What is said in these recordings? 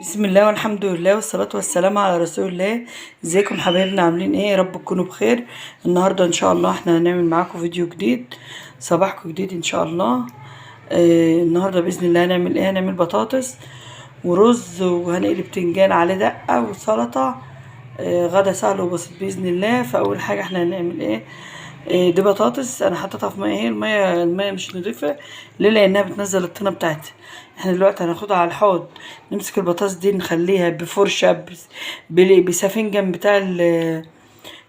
بسم الله والحمد لله والصلاة والسلام على رسول الله. ازيكم حبايبنا، عاملين ايه؟ يا رب تكونوا بخير. النهاردة ان شاء الله احنا هنعمل معاكم فيديو جديد، صباحكم جديد ان شاء الله. النهاردة بإذن الله هنعمل ايه؟ هنعمل بطاطس ورز، وهنقلي بتنجان على دقة وسلطة. غدا سهل وبسيط بإذن الله. فأول حاجة احنا هنعمل ايه؟ دي بطاطس انا حطيتها في ميه، الميه مش نضيفه ليه؟ لانها بتنزل الطينه بتاعتها. احنا دلوقتي هناخدها على الحوض، نمسك البطاطس دي نخليها بفرشه بسفنجان بتاع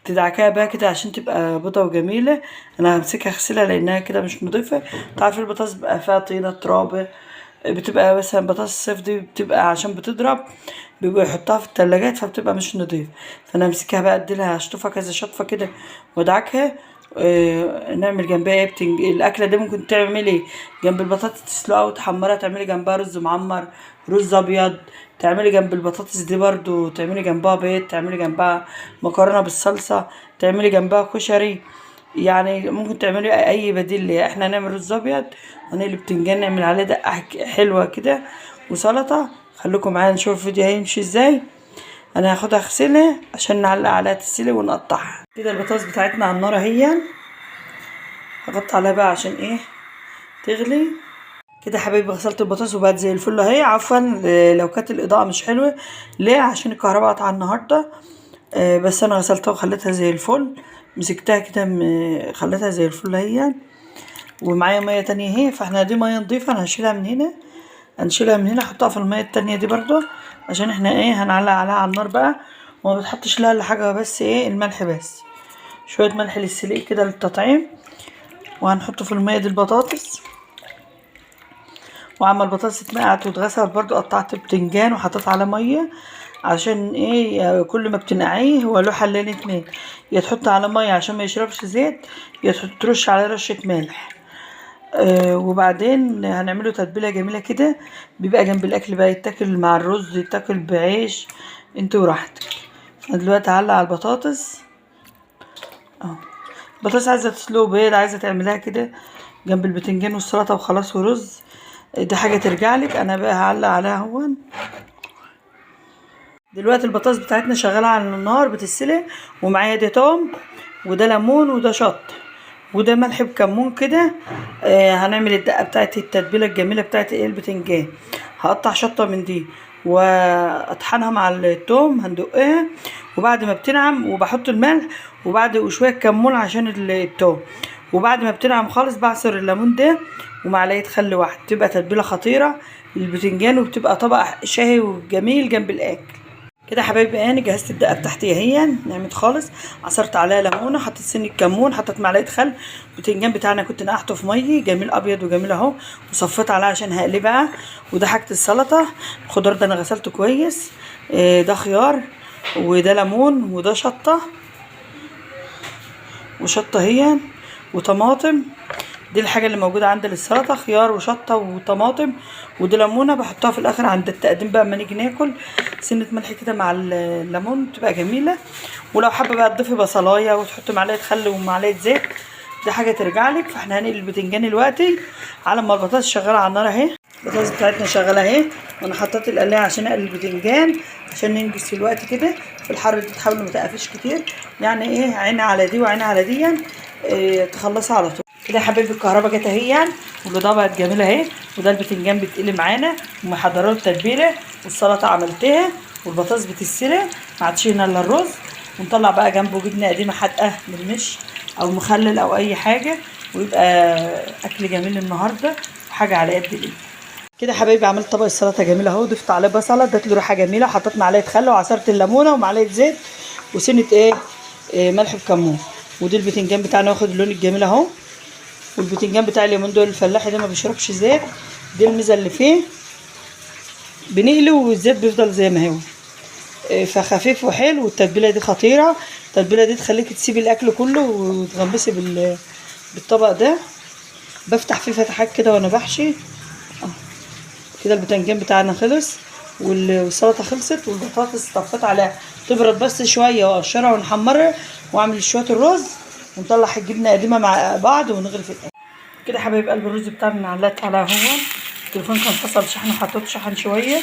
تدعكها بقى كده عشان تبقى بيضه وجميله. انا همسكها اغسلها لانها كده مش نضيفه. تعرف البطاطس بقى فيها طينه تراب، بتبقى مثلا بطاطس الصيف دي بتبقى عشان بتضرب، بيبقى يحطها في التلاجات فبتبقى مش نضيف. فانا امسكها بقى اديلها اشطفها كذا شطفه كده وادعكها. نعمل جنبها ايه؟ الاكله دي ممكن تعملي جنب البطاطس تسلقها وتحمرها، تعملي جنبها رز معمر، رز ابيض. تعملي جنب البطاطس دي برضو تعملي جنبها بيض، تعملي جنبها مكرونه بالصلصه، تعملي جنبها كشري. يعني ممكن تعملي اي بديل ليها. احنا هنعمل رز ابيض، هنقلي بتنجان نعمل عليه دقه حلوه كده وسلطه. خليكم معايا نشوف الفيديو هيمشي ازاي. انا هاخدها اغسلها عشان نعلق عليها تتسلق ونقطعها كده. البطاطس بتاعتنا على النار اهي، هغطي عليها بقى عشان ايه؟ تغلي كده. حبايبي غسلت البطاطس وبقت زي الفل اهي. عفوا لو كانت الاضاءه مش حلوه، ليه؟ عشان الكهرباء قطع النهارده. بس انا غسلتها وخليتها زي الفل، مسكتها كده خليتها زي الفل اهي. ومعايا ميه تانية اهي، فاحنا دي ميه نضيفه انا هشيلها من هنا، احطها في الميه التانية دي برضو عشان احنا ايه؟ هنعلق عليها على النار بقى. وما بتحطش لها الا حاجه بس ايه؟ الملح بس، شويه ملح للسلق كده للتطعيم. وهنحطه في الميه دي البطاطس. وعما البطاطس اتنقعت واتغسلت برضو قطعت بتنجان وحطيت على ميه عشان ايه؟ كل ما بتنقعيه هو له حلين اتنين، يا تحط على ميه عشان ما يشربش زيت، يا ترش عليه رشه ملح. وبعدين هنعمله تتبيله جميله كده، بيبقى جنب الاكل بقى، يتاكل مع الرز، يتاكل بعيش، انت وراحتك. انا دلوقتي هعلق على البطاطس اهو. البطاطس عايزه تسلق بيض، عايزه تعملها كده جنب البتنجان والسلطه وخلاص ورز، دي حاجه ترجع لك. انا بقى هعلق عليها هون. دلوقتي البطاطس بتاعتنا شغاله على النار بتتسلق، ومعايا ده توم وده ليمون وده شط وده ملح بكمون كده. هنعمل الدقه بتاعت التتبيله الجميله بتاعت ايه؟ البتنجان. هقطع شطه من دي واطحنها مع التوم، هندقها وبعد ما بتنعم وبحط الملح وبعد وشويه كمون عشان التوم. وبعد ما بتنعم خالص بعصر الليمون ده ومعلقه خل واحد، تبقى تتبيله خطيره للبتنجان وبتبقى طبق شهي وجميل جنب الاكل. كده يا حبايبي انا جهزت الدقه بتاعتي اهي، نعمت خالص. عصرت عليها ليمونه، حطيت سن الكمون، حطيت معلقه خل. البتنجان بتاعنا كنت نقعته في ميه جميل ابيض وجميل اهو، وصفيت عليها عشان هقلبها. وده حاجه السلطه، الخضار ده انا غسلته كويس. ده خيار وده ليمون وده شطه وشطه هي وطماطم. دي الحاجه اللي موجوده عندي للسلطه، خيار وشطه وطماطم. ودي ليمونه بحطها في الاخر عند التقديم بقى اما نيجي ناكل. سنه ملح كده مع الليمون تبقى جميله. ولو حابه بقى تضيفي بصلايه وتحطي معلقه خل ومعلقه زيت، دي حاجه ترجع لك. فاحنا هنقلي البتنجان دلوقتي على ما البطاطس شغاله على النار اهي. البطاطس بتاعتنا شغاله اهي، وانا حطيت القلايه عشان اقلي البتنجان عشان ننجز في الوقت كده. في الحر دي تحاولوا ما تقفش كتير، يعني ايه؟ عين على دي وعين على دي، تخلصي على طول كده. يا حبايبي الكهرباء جت اهي والاضاءه بقت جميله اهي. وده البتنجان بيتقلي معانا ومحضره التتبيله، والسلطه عملتها، والبطاطس بتتسلق، ما عادش هنا الا الرز. ونطلع بقى جنبه جبنه قديمه حادقه بالمش او مخلل او اي حاجه، ويبقى اكل جميل النهارده وحاجه على قد الايد. كده يا حبايبي عملت طبق السلطه جميل اهو، ضفت عليه بصله ادت له ريحه جميله، وحطيت معلقه خل وعصرت الليمونه ومعلقه زيت وسنه ايه؟ ملح بكمون. ودي البتنجان بتاعنا واخد اللون الجميل اهو. والبتنجان بتاع اليومين دول الفلاحي ده ما بيشربش زيت، دي الميزه اللي فيه، بنقله والزيت بيفضل زي ما هو. فخفيف وحلو. والتتبيله دي خطيره، التتبيله دي تخليكي تسيبي الاكل كله وتغمسي بالطبق ده. بفتح فيه فتحات كده وانا بحشي كده. البتنجان بتاعنا خلص والسلطه خلصت، والبطاطس طفيت عليها تبرد بس شويه واقشرها ونحمرها واعمل شويه الرز ونطلع الجبنه قديمه مع بعض ونغرف الاكل كده. حبايب قلب الرز بتاعنا علقت عليها هو. التليفون كان فصل شحن، حطيت شحن شويه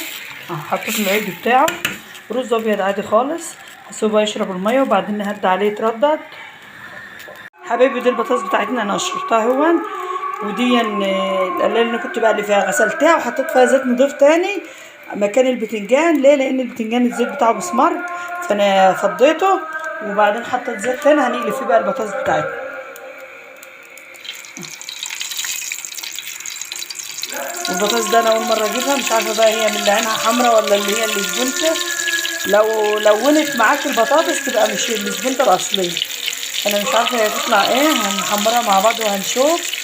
حطيت العيد بتاعه، رز ابيض عادي خالص. هسيبه يشرب الميه وبعدين نهدى عليه يتردد. حبايبي دي البطاطس بتاعتنا انا قشرتها اهون، ودي القلايه اللي انا كنت بقلي فيها غسلتها وحطيت فيها زيت نضيف تاني مكان البتنجان. ليه؟ لان البتنجان الزيت بتاعه بيسمر، فانا فضيته وبعدين حطيت زيت تاني هنقلي فيه بقى البطاطس بتاعتنا. والبطاطس ده انا اول مره اجيبها، مش عارفه بقى هي من اللي عينها حمرا ولا اللي هي السبونته. لو لونت معاك البطاطس تبقى مش السبونته الاصليه. انا مش عارفه هي تطلع ايه، هنحمرها مع بعض وهنشوف.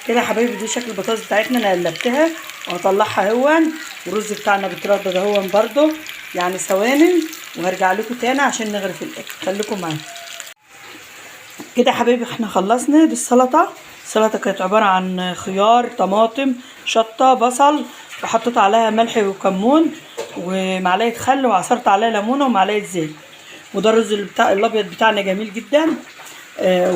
كده يا حبايبي دي شكل البطاطس بتاعتنا، انا قلبتها وهطلعها اهون. والرز بتاعنا بيتردد اهون برضو يعني ثواني، وهرجع لكم تاني عشان نغرف الاكل. خليكم معايا. كده يا حبايبي احنا خلصنا. دي السلطه كانت عباره عن خيار، طماطم، شطه، بصل، وحطيت عليها ملح وكمون ومعلقه خل، وعصرت عليها ليمونه ومعلقه زيت. وده الرز الابيض بتاعنا جميل جدا.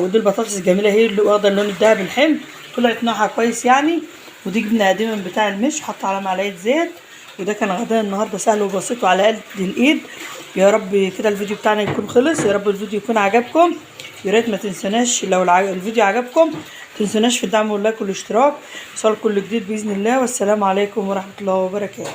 ودي البطاطس الجميله هي اللي واخده اللون الذهبي الحلو، طلعت نوعها كويس يعني. ودي جبنه قديمه بتاع المش، حط على معلقه زيت. وده كان غداء النهارده سهل وبسيط وعلى قد الايد. يا رب كده الفيديو بتاعنا يكون خلص، يا رب الفيديو يكون عجبكم. يا ريت ما تنسوناش لو الفيديو عجبكم تنسوناش في الدعم واللايك والاشتراك. وصل كل جديد باذن الله، والسلام عليكم ورحمه الله وبركاته.